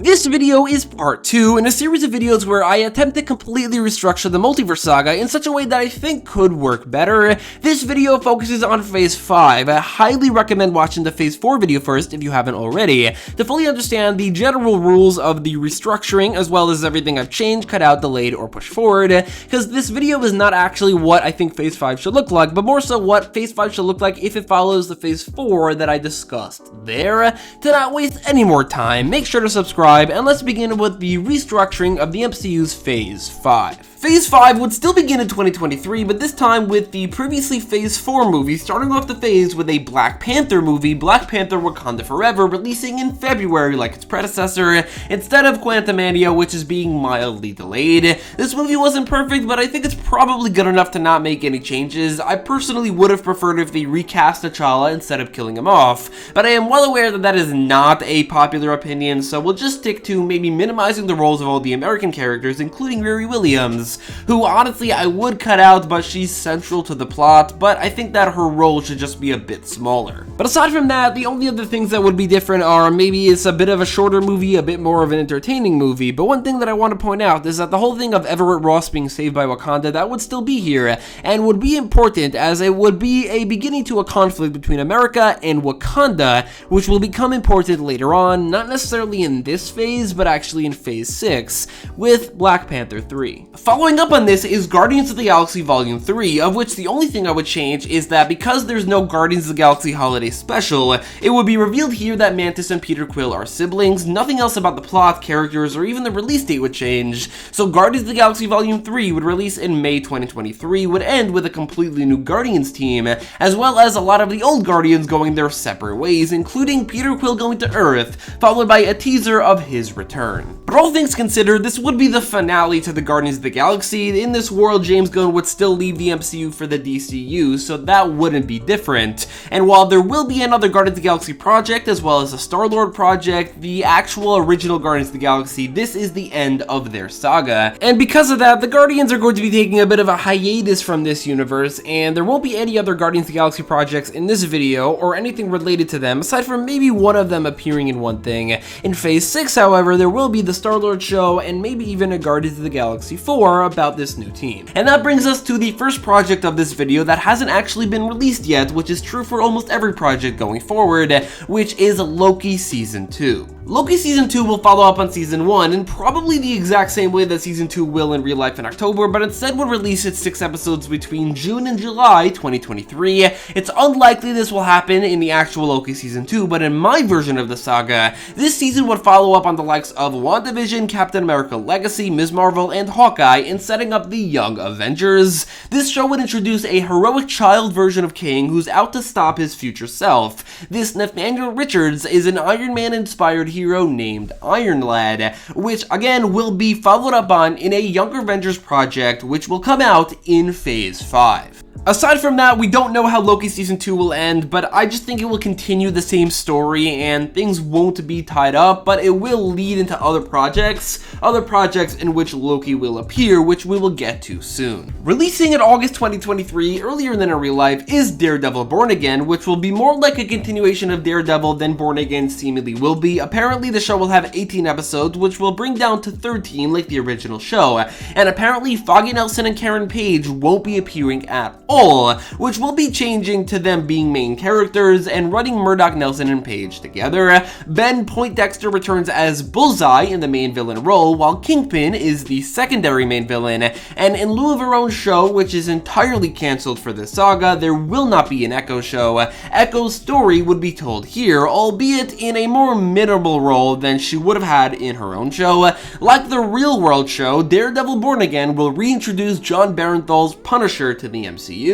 This video is part 2 in a series of videos where I attempt to completely restructure the multiverse saga in such a way that I think could work better. This video focuses on Phase 5. I highly recommend watching the Phase 4 video first if you haven't already, to fully understand the general rules of the restructuring as well as everything I've changed, cut out, delayed, or pushed forward, because this video is not actually what I think Phase 5 should look like, but more so what Phase 5 should look like if it follows the Phase 4 that I discussed there. To not waste any more time, make sure to subscribe, and let's begin with the restructuring of the MCU's Phase 5. Phase 5 would still begin in 2023, but this time with the previously Phase 4 movie starting off the phase with a Black Panther movie, Black Panther Wakanda Forever, releasing in February like its predecessor, instead of qANTuMANia, which is being mildly delayed. This movie wasn't perfect, but I think it's probably good enough to not make any changes. I personally would have preferred if they recast T'Challa instead of killing him off, but I am well aware that that is not a popular opinion, so we'll just stick to maybe minimizing the roles of all the American characters, including Riri Williams, who honestly I would cut out, but she's central to the plot, but I think that her role should just be a bit smaller. But aside from that, the only other things that would be different are maybe it's a bit of a shorter movie, a bit more of an entertaining movie, but one thing that I want to point out is that the whole thing of Everett Ross being saved by Wakanda, that would still be here, and would be important as it would be a beginning to a conflict between America and Wakanda, which will become important later on, not necessarily in this phase, but actually in Phase 6, with Black Panther 3. Following up on this is Guardians of the Galaxy Volume 3, of which the only thing I would change is that because there's no Guardians of the Galaxy Holiday Special, it would be revealed here that Mantis and Peter Quill are siblings. Nothing else about the plot, characters, or even the release date would change. So Guardians of the Galaxy Volume 3 would release in May 2023, would end with a completely new Guardians team, as well as a lot of the old Guardians going their separate ways, including Peter Quill going to Earth, followed by a teaser of his return. But all things considered, this would be the finale to the Guardians of the Galaxy. In this world, James Gunn would still leave the MCU for the DCU, so that wouldn't be different. And while there will be another Guardians of the Galaxy project, as well as a Star-Lord project, the actual original Guardians of the Galaxy, this is the end of their saga. And because of that, the Guardians are going to be taking a bit of a hiatus from this universe, and there won't be any other Guardians of the Galaxy projects in this video, or anything related to them, aside from maybe one of them appearing in one thing. In Phase 6, however, there will be the Star-Lord show, and maybe even a Guardians of the Galaxy 4 about this new team. And that brings us to the first project of this video that hasn't actually been released yet, which is true for almost every project going forward, which is Loki Season 2. Loki Season 2 will follow up on Season 1 in probably the exact same way that Season 2 will in real life in October, but instead will release its 6 episodes between June and July 2023. It's unlikely this will happen in the actual Loki Season 2, but in my version of the saga, this season would follow up on the likes of WandaVision, Captain America Legacy, Ms. Marvel, and Hawkeye in setting up the Young Avengers. This show would introduce a heroic child version of King who's out to stop his future self. This Nathaniel Richards is an Iron Man-inspired hero named Iron Lad, which again will be followed up on in a Young Avengers project, which will come out in Phase 5. Aside from that, we don't know how Loki Season 2 will end, but I just think it will continue the same story and things won't be tied up, but it will lead into other projects in which Loki will appear, which we will get to soon. Releasing in August 2023, earlier than in real life, is Daredevil Born Again, which will be more like a continuation of Daredevil than Born Again seemingly will be. Apparently, the show will have 18 episodes, which will bring down to 13 like the original show, and apparently Foggy Nelson and Karen Page won't be appearing at all, which will be changing to them being main characters and running Murdoch, Nelson, and Page together. Ben Poindexter returns as Bullseye in the main villain role, while Kingpin is the secondary main villain, and in lieu of her own show, which is entirely cancelled for this saga, there will not be an Echo show. Echo's story would be told here, albeit in a more minimal role than she would have had in her own show. Like the Real World show, Daredevil Born Again will reintroduce John Barenthal's Punisher to the MCU,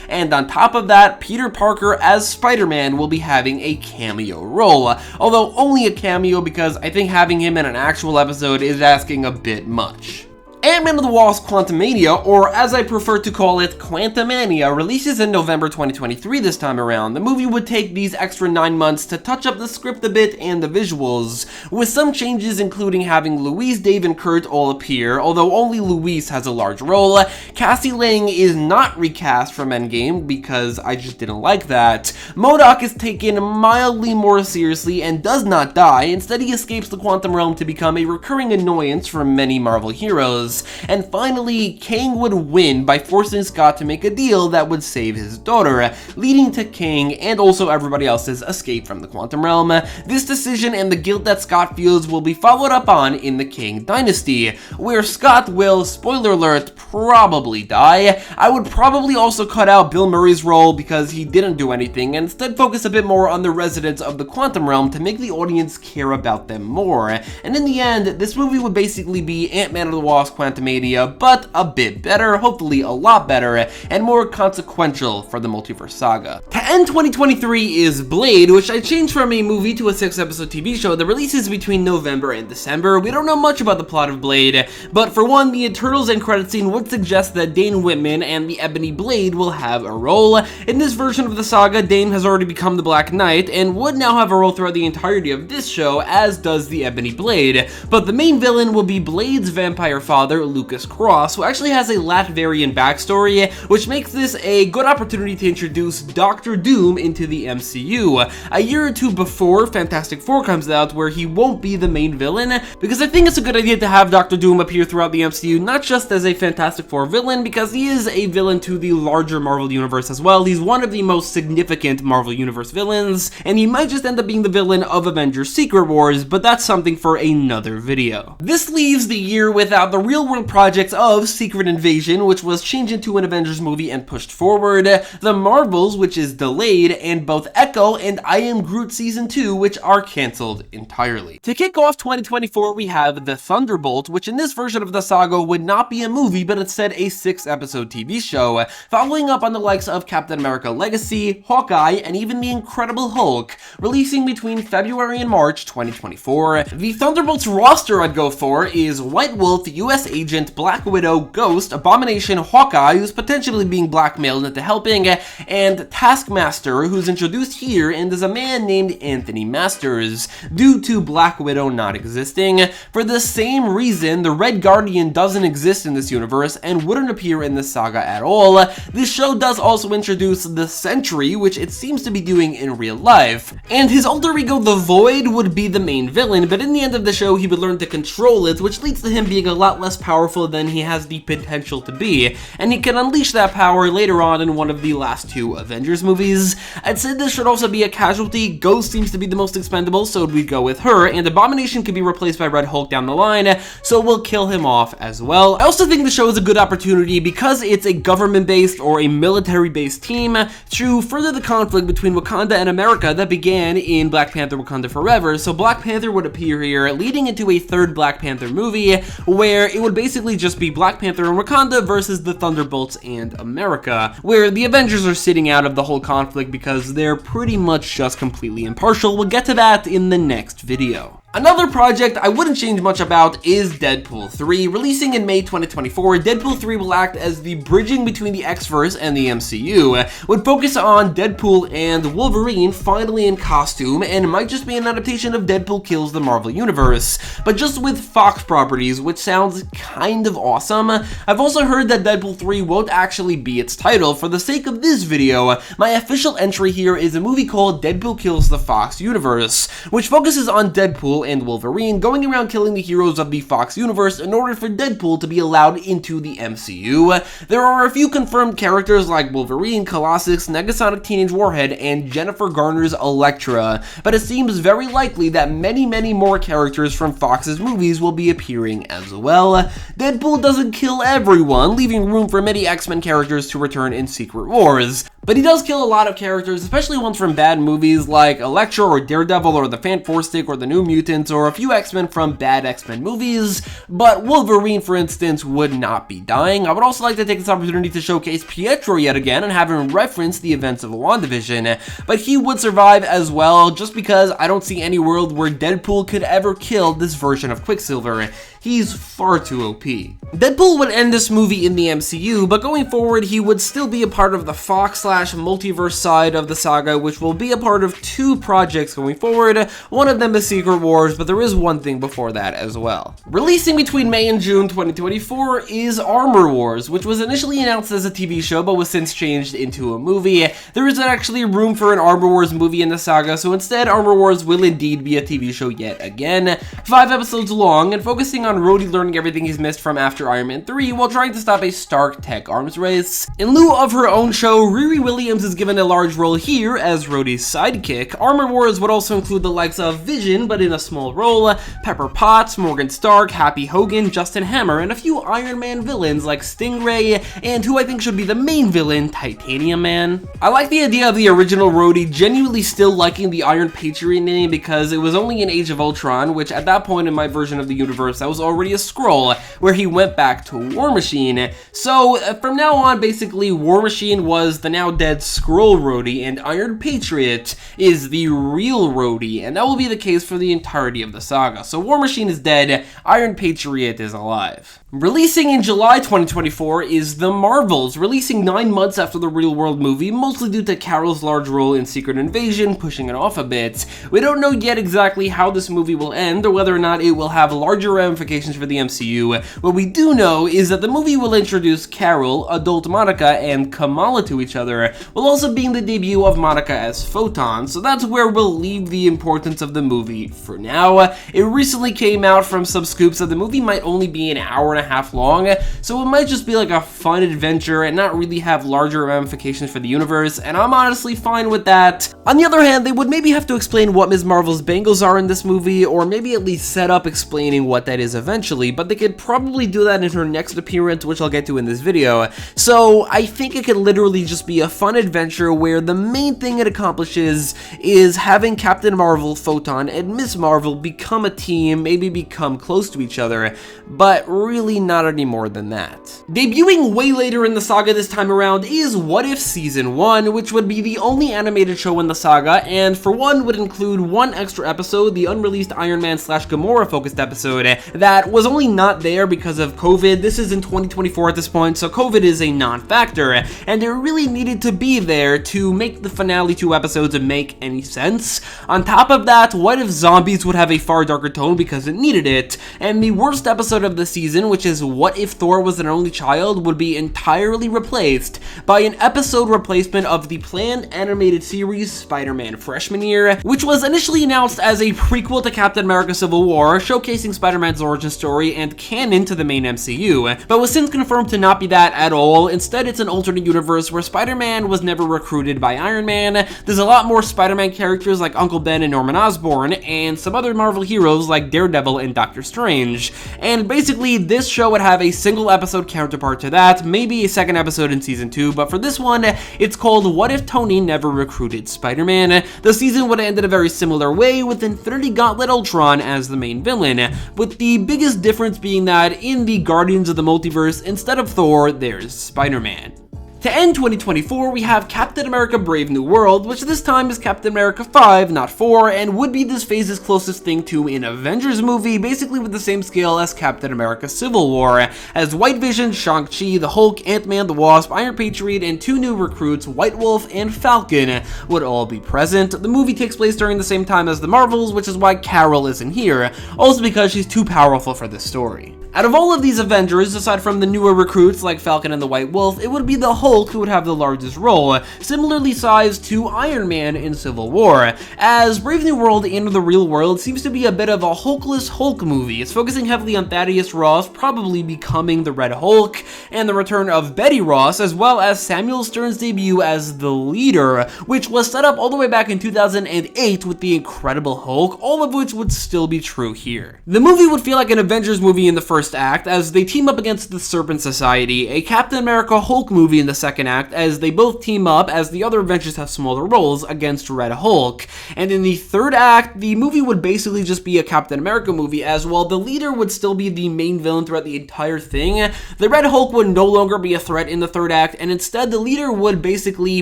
and on top of that, Peter Parker as Spider-Man will be having a cameo role, although only a cameo because I think having him in an actual episode is asking a bit much. Ant-Man and the Wasp: QANTuMANia, or as I prefer to call it, qANTuMANia, releases in November 2023 this time around. The movie would take these extra 9 months to touch up the script a bit and the visuals, with some changes including having Louise, Dave, and Kurt all appear, although only Louise has a large role. Cassie Lang is not recast from Endgame because I just didn't like that. MODOK is taken mildly more seriously and does not die. Instead, he escapes the quantum realm to become a recurring annoyance for many Marvel heroes. And finally, Kang would win by forcing Scott to make a deal that would save his daughter, leading to Kang and also everybody else's escape from the quantum realm. This decision and the guilt that Scott feels will be followed up on in the Kang Dynasty, where Scott will, spoiler alert, probably die. I would probably also cut out Bill Murray's role because he didn't do anything and instead focus a bit more on the residents of the quantum realm to make the audience care about them more. And in the end, this movie would basically be Ant-Man and the Wasp: QANTuMANia, but a bit better, hopefully a lot better, and more consequential for the multiverse saga. To end 2023 is Blade, which I changed from a movie to a 6-episode TV show that releases between November and December. We don't know much about the plot of Blade, but for one, the Eternals end credit scene would suggest that Dane Whitman and the Ebony Blade will have a role. In this version of the saga, Dane has already become the Black Knight and would now have a role throughout the entirety of this show, as does the Ebony Blade. But the main villain will be Blade's vampire father, Lucas Cross, who actually has a Latvian backstory, which makes this a good opportunity to introduce Doctor Doom into the MCU, a year or two before Fantastic Four comes out, where he won't be the main villain, because I think it's a good idea to have Doctor Doom appear throughout the MCU, not just as a Fantastic Four villain, because he is a villain to the larger Marvel Universe as well. He's one of the most significant Marvel Universe villains, and he might just end up being the villain of Avengers Secret Wars, but that's something for another video. This leaves the year without the real-world projects of Secret Invasion, which was changed into an Avengers movie and pushed forward, The Marvels, which is delayed, and both Echo and I Am Groot Season 2, which are cancelled entirely. To kick off 2024, we have The Thunderbolts, which in this version of the saga would not be a movie, but instead a 6-episode TV show, following up on the likes of Captain America Legacy, Hawkeye, and even The Incredible Hulk, releasing between February and March 2024. The Thunderbolts roster I'd go for is White Wolf, US Agent, Black Widow, Ghost, Abomination, Hawkeye, who's potentially being blackmailed into helping, and Taskmaster, who's introduced here and is a man named Anthony Masters, due to Black Widow not existing. For the same reason, the Red Guardian doesn't exist in this universe and wouldn't appear in the saga at all. This show does also introduce the Sentry, which it seems to be doing in real life, and his alter ego the Void would be the main villain, but in the end of the show he would learn to control it, which leads to him being a lot less powerful than he has the potential to be, and he can unleash that power later on in one of the last 2 Avengers movies. I'd say this should also be a casualty. Ghost seems to be the most expendable, so we'd go with her, and Abomination could be replaced by Red Hulk down the line, so we'll kill him off as well. I also think the show is a good opportunity because it's a government-based or a military-based team to further the conflict between Wakanda and America that began in Black Panther: Wakanda Forever. So Black Panther would appear here, leading into a 3rd Black Panther movie where it would basically just be Black Panther and Wakanda versus the Thunderbolts and America, where the Avengers are sitting out of the whole conflict because they're pretty much just completely impartial. We'll get to that in the next video. Another project I wouldn't change much about is Deadpool 3. Releasing in May 2024, Deadpool 3 will act as the bridging between the X-Verse and the MCU, would focus on Deadpool and Wolverine finally in costume, and might just be an adaptation of Deadpool Kills the Marvel Universe, but just with Fox properties, which sounds kind of awesome. I've also heard that Deadpool 3 won't actually be its title. For the sake of this video, my official entry here is a movie called Deadpool Kills the Fox Universe, which focuses on Deadpool and Wolverine going around killing the heroes of the Fox universe in order for Deadpool to be allowed into the MCU. There are a few confirmed characters like Wolverine, Colossus, Negasonic Teenage Warhead, and Jennifer Garner's Elektra, but it seems very likely that many more characters from Fox's movies will be appearing as well. Deadpool doesn't kill everyone, leaving room for many X-Men characters to return in Secret Wars. But he does kill a lot of characters, especially ones from bad movies like Elektra or Daredevil or the Fantastic or the New Mutants or a few X-Men from bad X-Men movies, but Wolverine, for instance, would not be dying. I would also like to take this opportunity to showcase Pietro yet again and have him reference the events of WandaVision, but he would survive as well just because I don't see any world where Deadpool could ever kill this version of Quicksilver. He's far too OP. Deadpool would end this movie in the MCU, but going forward, he would still be a part of the Fox/multiverse side of the saga, which will be a part of 2 projects going forward. One of them is Secret Wars, but there is one thing before that as well. Releasing between May and June 2024 is Armor Wars, which was initially announced as a TV show, but was since changed into a movie. There isn't actually room for an Armor Wars movie in the saga, so instead Armor Wars will indeed be a TV show yet again. 5 episodes long, and focusing on Rhodey learning everything he's missed from after Iron Man 3 while trying to stop a Stark tech arms race. In lieu of her own show, Riri Williams is given a large role here as Rhodey's sidekick. Armor Wars would also include the likes of Vision, but in a small role, Pepper Potts, Morgan Stark, Happy Hogan, Justin Hammer, and a few Iron Man villains like Stingray, and who I think should be the main villain, Titanium Man. I like the idea of the original Rhodey genuinely still liking the Iron Patriot name because it was only in Age of Ultron, which at that point in my version of the universe, that was already a Skrull, where he went back to War Machine. So from now on, basically, War Machine was the now dead Skrull Rhodey, and Iron Patriot is the real Rhodey, and that will be the case for the entirety of the saga. So War Machine is dead, Iron Patriot is alive. Releasing in July 2024 is The Marvels, releasing 9 months after the real-world movie, mostly due to Carol's large role in Secret Invasion, pushing it off a bit. We don't know yet exactly how this movie will end, or whether or not it will have larger ramifications for the MCU. What we do know is that the movie will introduce Carol, adult Monica, and Kamala to each other, while also being the debut of Monica as Photon, so that's where we'll leave the importance of the movie for now. It recently came out from some scoops that the movie might only be an hour and a half long, so it might just be like a fun adventure and not really have larger ramifications for the universe, and I'm honestly fine with that. On the other hand, they would maybe have to explain what Ms. Marvel's bangles are in this movie, or maybe at least set up explaining what that is eventually, but they could probably do that in her next appearance, which I'll get to in this video. So I think it could literally just be a fun adventure where the main thing it accomplishes is having Captain Marvel, Photon, and Ms. Marvel become a team, maybe become close to each other, but really not any more than that. Debuting way later in the saga this time around is What If Season 1, which would be the only animated show in the saga, and for one would include one extra episode, the unreleased Iron Man/Gamora focused episode, that was only not there because of COVID. This is in 2024 at this point, so COVID is a non-factor, and it really needed to be there to make the finale 2 episodes make any sense. On top of that, What If Zombies would have a far darker tone because it needed it, and the worst episode of the season, which is What If Thor Was an Only Child, would be entirely replaced by an episode replacement of the planned animated series Spider-Man Freshman Year, which was initially announced as a prequel to Captain America Civil War, showcasing Spider-Man's origin story and canon to the main MCU, but was since confirmed to not be that at all. Instead, it's an alternate universe where Spider-Man was never recruited by Iron Man. There's a lot more Spider-Man characters like Uncle Ben and Norman Osborn, and some other Marvel heroes like Daredevil and Doctor Strange. And basically, this show would have a single episode counterpart to that, maybe a second episode in season 2, but for this one, it's called What If Tony Never Recruited Spider-Man. The season would end in a very similar way, with Infinity Gauntlet Ultron as the main villain, with the biggest difference being that in the Guardians of the Multiverse, instead of Thor, there's Spider-Man. To end 2024, we have Captain America Brave New World, which this time is Captain America 5, not 4, and would be this phase's closest thing to an Avengers movie, basically with the same scale as Captain America Civil War, as White Vision, Shang-Chi, the Hulk, Ant-Man, the Wasp, Iron Patriot, and 2 new recruits, White Wolf and Falcon, would all be present. The movie takes place during the same time as the Marvels, which is why Carol isn't here, also because she's too powerful for this story. Out of all of these Avengers, aside from the newer recruits like Falcon and the White Wolf, it would be the Hulk who would have the largest role, similarly sized to Iron Man in Civil War, as Brave New World Into the Real World seems to be a bit of a Hulkless Hulk movie. It's focusing heavily on Thaddeus Ross probably becoming the Red Hulk, and the return of Betty Ross, as well as Samuel Stern's debut as the Leader, which was set up all the way back in 2008 with the Incredible Hulk, all of which would still be true here. The movie would feel like an Avengers movie in the first act, as they team up against the Serpent Society, a Captain America Hulk movie in the second act, as they both team up as the other Avengers have smaller roles against Red Hulk. And in the third act, the movie would basically just be a Captain America movie, as while the leader would still be the main villain throughout the entire thing, the Red Hulk would no longer be a threat in the third act, and instead the leader would basically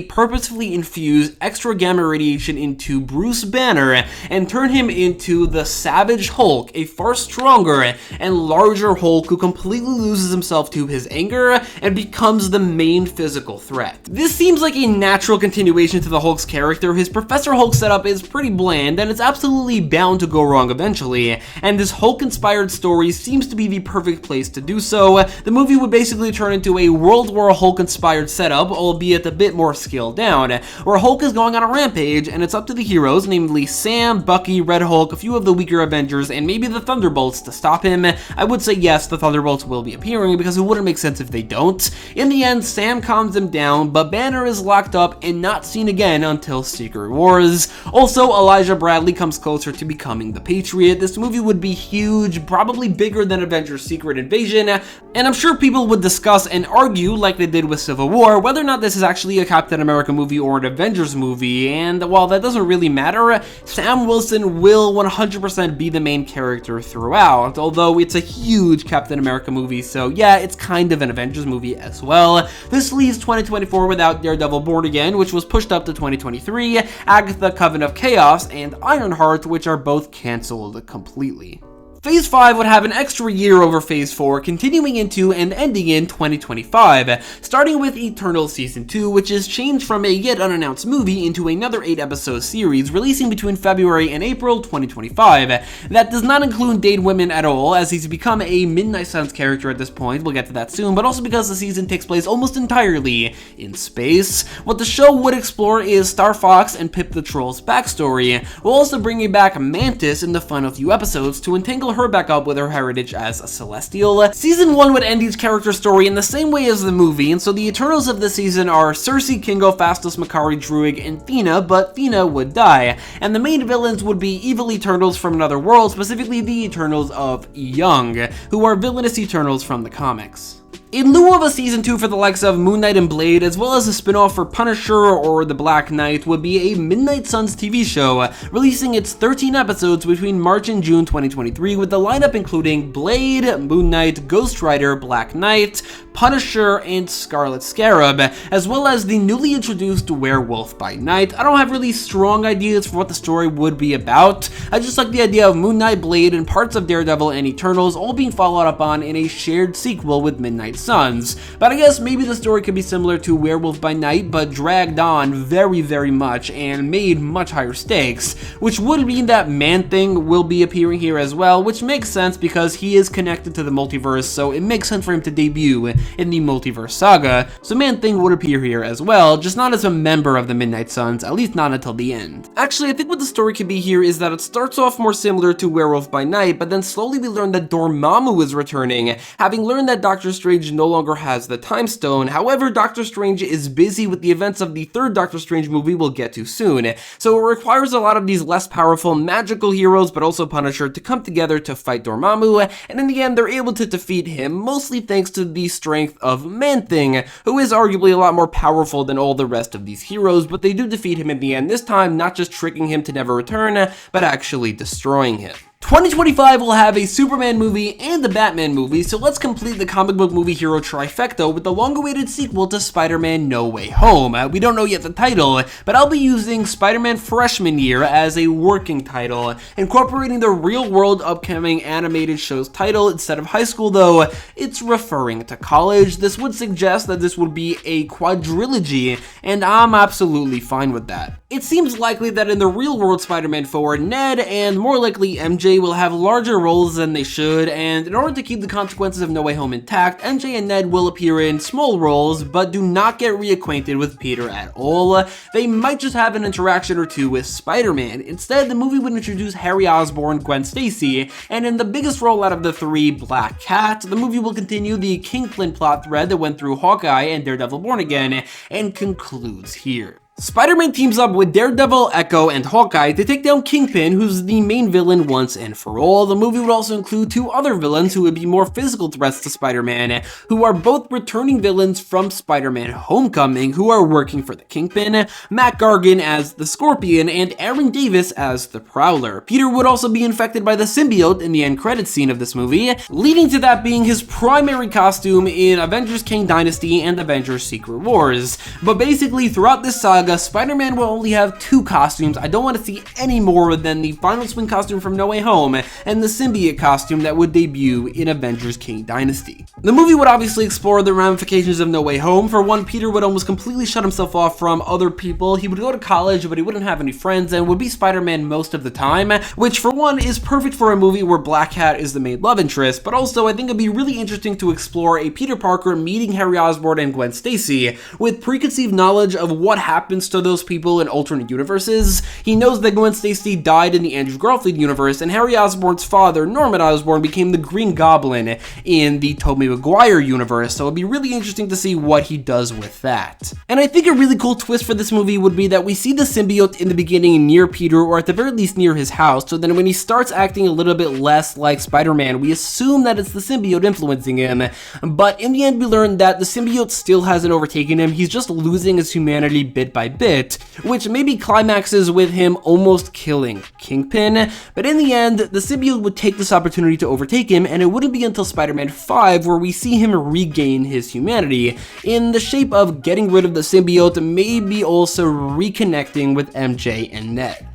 purposefully infuse extra gamma radiation into Bruce Banner and turn him into the Savage Hulk, a far stronger and larger Hulk who completely loses himself to his anger and becomes the main physical threat. This seems like a natural continuation to the Hulk's character. His Professor Hulk setup is pretty bland, and it's absolutely bound to go wrong eventually, and this Hulk-inspired story seems to be the perfect place to do so. The movie would basically turn into a World War Hulk-inspired setup, albeit a bit more scaled down, where Hulk is going on a rampage, and it's up to the heroes, namely Sam, Bucky, Red Hulk, a few of the weaker Avengers, and maybe the Thunderbolts to stop him. I would say yes, the Thunderbolts will be appearing, because it wouldn't make sense if they don't. In the end, Sam calms him down, but Banner is locked up and not seen again until Secret Wars. Also, Elijah Bradley comes closer to becoming the Patriot. This movie would be huge, probably bigger than Avengers Secret Invasion, and I'm sure people would discuss and argue, like they did with Civil War, whether or not this is actually a Captain America movie or an Avengers movie, and while that doesn't really matter, Sam Wilson will 100% be the main character throughout, although it's a huge Captain America movie, so yeah, it's kind of an Avengers movie as well. This leaves 2024 without Daredevil Born Again, which was pushed up to 2023, Agatha Coven of Chaos, and Ironheart, which are both cancelled completely. Phase 5 would have an extra year over Phase 4, continuing into and ending in 2025, starting with Eternals Season 2, which is changed from a yet unannounced movie into another 8-episode series, releasing between February and April 2025. That does not include Dane Whitman at all, as he's become a Midnight Suns character at this point, we'll get to that soon, but also because the season takes place almost entirely in space. What the show would explore is Star Fox and Pip the Troll's backstory, while also bringing back Mantis in the final few episodes to entangle her back up with her heritage as a Celestial. Season 1 would end each character's story in the same way as the movie, and so the Eternals of this season are Cersei, Kingo, Phastos, Makkari, Druig, and Thena, but Thena would die. And the main villains would be evil Eternals from another world, specifically the Eternals of Young, who are villainous Eternals from the comics. In lieu of a Season 2 for the likes of Moon Knight and Blade, as well as a spin-off for Punisher or the Black Knight, would be a Midnight Suns TV show, releasing its 13 episodes between March and June 2023, with the lineup including Blade, Moon Knight, Ghost Rider, Black Knight, Punisher, and Scarlet Scarab, as well as the newly introduced Werewolf by Night. I don't have really strong ideas for what the story would be about. I just like the idea of Moon Knight, Blade, and parts of Daredevil and Eternals all being followed up on in a shared sequel with Midnight Suns. But I guess maybe the story could be similar to Werewolf by Night, but dragged on very much and made much higher stakes, which would mean that Man-Thing will be appearing here as well, which makes sense because he is connected to the multiverse, so it makes sense for him to debut in the multiverse saga, so Man-Thing would appear here as well, just not as a member of the Midnight Suns, at least not until the end. Actually, I think what the story could be here is that it starts off more similar to Werewolf by Night, but then slowly we learn that Dormammu is returning, having learned that Doctor Strange no longer has the Time Stone. However, Doctor Strange is busy with the events of the third Doctor Strange movie we'll get to soon, so it requires a lot of these less powerful magical heroes, but also Punisher, to come together to fight Dormammu, and in the end they're able to defeat him, mostly thanks to the strength of Man-Thing, who is arguably a lot more powerful than all the rest of these heroes, but they do defeat him in the end, this time not just tricking him to never return, but actually destroying him. 2025 will have a Superman movie and a Batman movie, so let's complete the comic book movie hero trifecta with the long-awaited sequel to Spider-Man No Way Home. We don't know yet the title, but I'll be using Spider-Man Freshman Year as a working title, incorporating the real-world upcoming animated show's title. Instead of high school though, it's referring to college. This would suggest that this would be a quadrilogy, and I'm absolutely fine with that. It seems likely that in the real-world Spider-Man 4, Ned, and more likely MJ, will have larger roles than they should, and in order to keep the consequences of No Way Home intact, MJ and Ned will appear in small roles, but do not get reacquainted with Peter at all. They might just have an interaction or two with Spider-Man. Instead, the movie would introduce Harry Osborn, Gwen Stacy, and in the biggest role out of the three, Black Cat, the movie will continue the Kingpin plot thread that went through Hawkeye and Daredevil Born Again, and concludes here. Spider-Man teams up with Daredevil, Echo, and Hawkeye to take down Kingpin, who's the main villain once and for all. The movie would also include two other villains who would be more physical threats to Spider-Man, who are both returning villains from Spider-Man Homecoming, who are working for the Kingpin, Matt Gargan as the Scorpion, and Aaron Davis as the Prowler. Peter would also be infected by the symbiote in the end credits scene of this movie, leading to that being his primary costume in Avengers Kang Dynasty and Avengers Secret Wars. But basically, throughout this saga, Spider-Man will only have two costumes. I don't want to see any more than the final swing costume from No Way Home and the symbiote costume that would debut in Avengers Kang Dynasty. The movie would obviously explore the ramifications of No Way Home. For one, Peter would almost completely shut himself off from other people. He would go to college, but he wouldn't have any friends and would be Spider-Man most of the time, which for one is perfect for a movie where Black Cat is the main love interest, but also I think it'd be really interesting to explore a Peter Parker meeting Harry Osborn and Gwen Stacy with preconceived knowledge of what happens to those people in alternate universes. He knows that Gwen Stacy died in the Andrew Garfield universe, and Harry Osborn's father, Norman Osborn, became the Green Goblin in the Tobey Maguire universe, so it'd be really interesting to see what he does with that. And I think a really cool twist for this movie would be that we see the symbiote in the beginning near Peter, or at the very least near his house, so then when he starts acting a little bit less like Spider-Man, we assume that it's the symbiote influencing him, but in the end we learn that the symbiote still hasn't overtaken him. He's just losing his humanity bit by bit, which maybe climaxes with him almost killing Kingpin, but in the end, the symbiote would take this opportunity to overtake him, and it wouldn't be until Spider-Man 5 where we see him regain his humanity, in the shape of getting rid of the symbiote, maybe also reconnecting with MJ and Ned.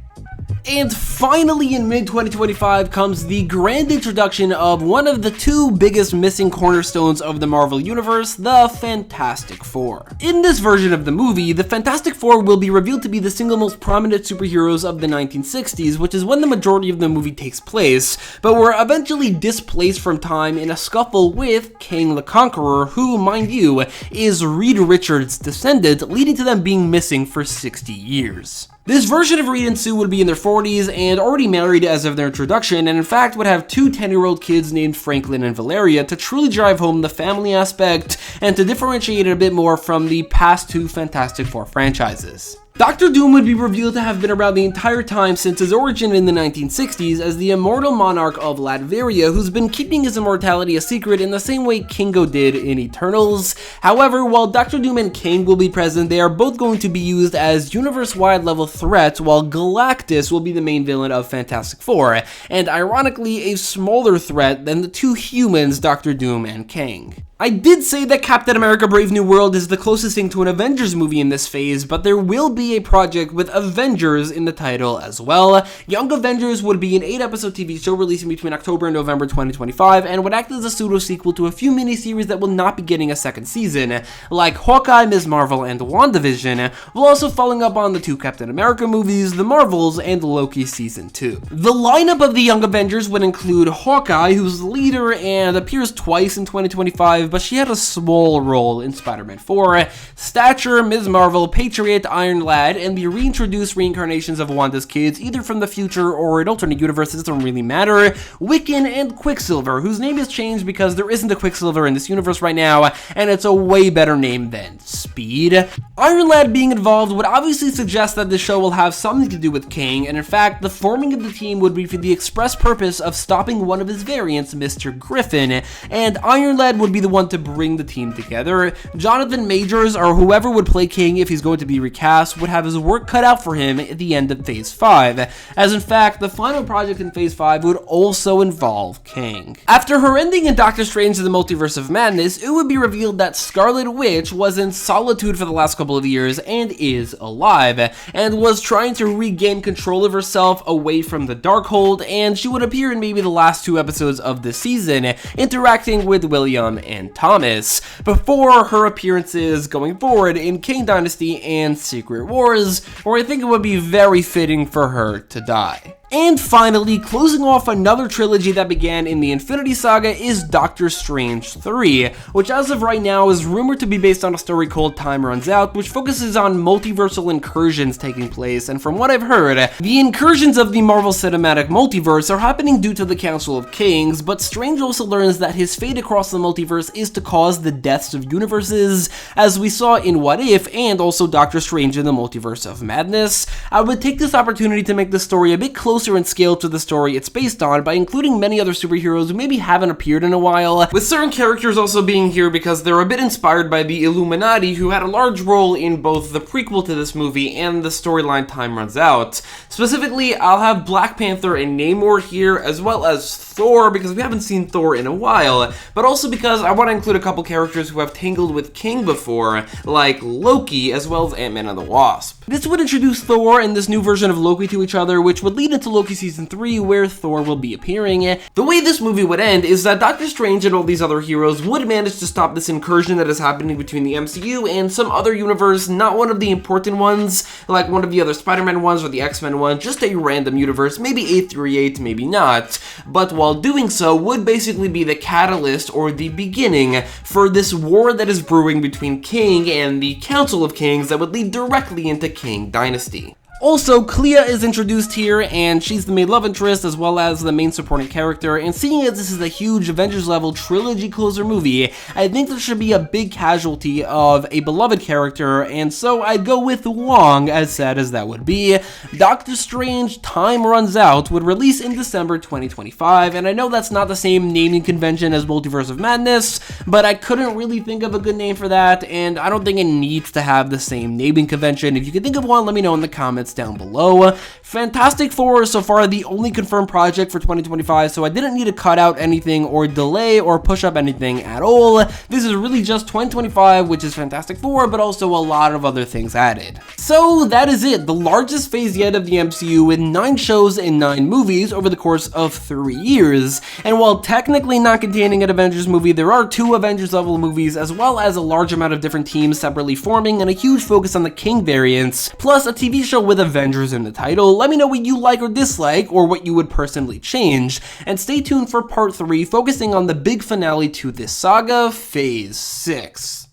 And finally, in mid-2025 comes the grand introduction of one of the two biggest missing cornerstones of the Marvel Universe, the Fantastic Four. In this version of the movie, the Fantastic Four will be revealed to be the single most prominent superheroes of the 1960s, which is when the majority of the movie takes place, but were eventually displaced from time in a scuffle with Kang the Conqueror, who, mind you, is Reed Richards' descendant, leading to them being missing for 60 years. This version of Reed and Sue would be in their 40s and already married as of their introduction, and in fact would have two 10-year-old kids named Franklin and Valeria to truly drive home the family aspect and to differentiate it a bit more from the past two Fantastic Four franchises. Doctor Doom would be revealed to have been around the entire time since his origin in the 1960s as the immortal monarch of Latveria, who's been keeping his immortality a secret in the same way Kingo did in Eternals. However, while Doctor Doom and Kang will be present, they are both going to be used as universe-wide level threats, while Galactus will be the main villain of Fantastic Four, and ironically a smaller threat than the two humans, Doctor Doom and Kang. I did say that Captain America Brave New World is the closest thing to an Avengers movie in this phase, but there will be a project with Avengers in the title as well. Young Avengers would be an 8-episode TV show releasing between October and November 2025, and would act as a pseudo-sequel to a few miniseries that will not be getting a second season, like Hawkeye, Ms. Marvel, and WandaVision, while also following up on the two Captain America movies, The Marvels, and Loki Season 2. The lineup of the Young Avengers would include Hawkeye, who's the leader and appears twice in 2025, but she had a small role in Spider-Man 4, Stature, Ms. Marvel, Patriot, Iron Lad, and the reintroduced reincarnations of Wanda's kids, either from the future or an alternate universe, it doesn't really matter, Wiccan, and Quicksilver, whose name is changed because there isn't a Quicksilver in this universe right now, and it's a way better name than Speed. Iron Lad being involved would obviously suggest that the show will have something to do with Kang, and in fact, the forming of the team would be for the express purpose of stopping one of his variants, Mr. Griffin, and Iron Lad would be the one to bring the team together. Jonathan Majors, or whoever would play King if he's going to be recast, would have his work cut out for him at the end of Phase 5, as in fact, the final project in Phase 5 would also involve Kang. After her ending in Doctor Strange in the Multiverse of Madness, it would be revealed that Scarlet Witch was in solitude for the last couple of years and is alive, and was trying to regain control of herself away from the Darkhold, and she would appear in maybe the last 2 episodes of the season, interacting with William and Thomas, before her appearances going forward in Kang Dynasty and Secret Wars, where I think it would be very fitting for her to die. And finally, closing off another trilogy that began in the Infinity Saga is Doctor Strange 3, which as of right now is rumored to be based on a story called Time Runs Out, which focuses on multiversal incursions taking place, and from what I've heard, the incursions of the Marvel Cinematic Multiverse are happening due to the Council of Kings, but Strange also learns that his fate across the multiverse is to cause the deaths of universes, as we saw in What If, and also Doctor Strange in the Multiverse of Madness. I would take this opportunity to make this story a bit closer in scale to the story it's based on by including many other superheroes who maybe haven't appeared in a while, with certain characters also being here because they're a bit inspired by the Illuminati, who had a large role in both the prequel to this movie and the storyline Time Runs Out. Specifically, I'll have Black Panther and Namor here, as well as Thor, because we haven't seen Thor in a while, but also because I want to include a couple characters who have tangled with King before, like Loki, as well as Ant-Man and the Wasp. This would introduce Thor and this new version of Loki to each other, which would lead into Loki Season 3, where Thor will be appearing. The way this movie would end is that Doctor Strange and all these other heroes would manage to stop this incursion that is happening between the MCU and some other universe, not one of the important ones, like one of the other Spider-Man ones or the X-Men one, just a random universe, maybe 838, maybe not, but while doing so would basically be the catalyst or the beginning for this war that is brewing between King and the Council of Kings that would lead directly into King Dynasty. Also, Clea is introduced here, and she's the main love interest as well as the main supporting character, and seeing as this is a huge Avengers-level trilogy closer movie, I think there should be a big casualty of a beloved character, and so I'd go with Wong, as sad as that would be. Doctor Strange Time Runs Out would release in December 2025, and I know that's not the same naming convention as Multiverse of Madness, but I couldn't really think of a good name for that, and I don't think it needs to have the same naming convention. If you can think of one, let me know in the comments down below. Fantastic Four is so far the only confirmed project for 2025, so I didn't need to cut out anything or delay or push up anything at all. This is really just 2025, which is Fantastic Four, but also a lot of other things added. So that is it, the largest phase yet of the MCU, with 9 shows and 9 movies over the course of 3 years. And while technically not containing an Avengers movie, there are 2 Avengers level movies, as well as a large amount of different teams separately forming, and a huge focus on the King variants, plus a TV show with Avengers in the title. Let me know what you like or dislike, or what you would personally change, and stay tuned for part 3, focusing on the big finale to this saga, Phase 6.